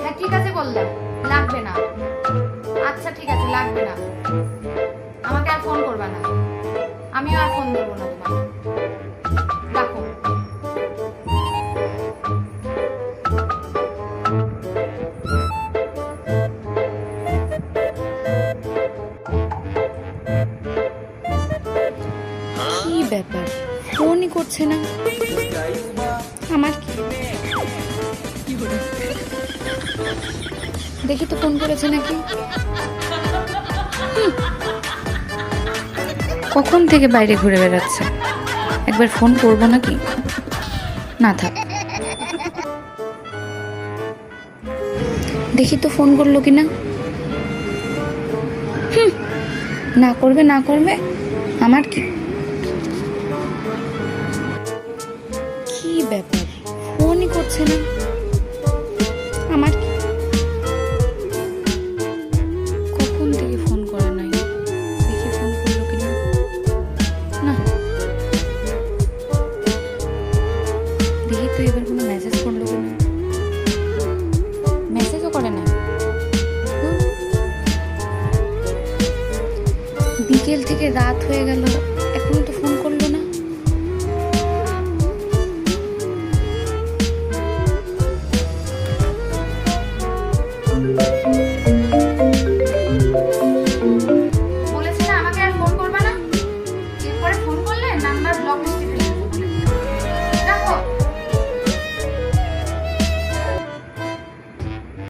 হ্যাঁ ঠিক আছে বললাম, লাগবে না। আচ্ছা ঠিক আছে, লাগবে না, আমাকে আর ফোন করবা না, আমিও আর ফোন ধরবো না তোমার, রাখো। কি ব্যাপার, ফোনই করছে না? আমার কি, দেখি তো ফোন করেছে নাকি। কখন থেকে বাইরে ঘুরে বেড়াচ্ছে, একবার ফোন করবো নাকি? না থাক, দেখি তো ফোন করলো কিনা। না করবে না করবে, আমার কি। কি ব্যাপার, ফোনই করছে না, আমার কি। কখন থেকে ফোন করে নাই, দেখি ফোন করলো কিনা। না, দেখি তো এবার কোনো মেসেজ করলো কিনা। মেসেজও করে না। বিকেল থেকে রাত হয়ে গেল, এখনো তো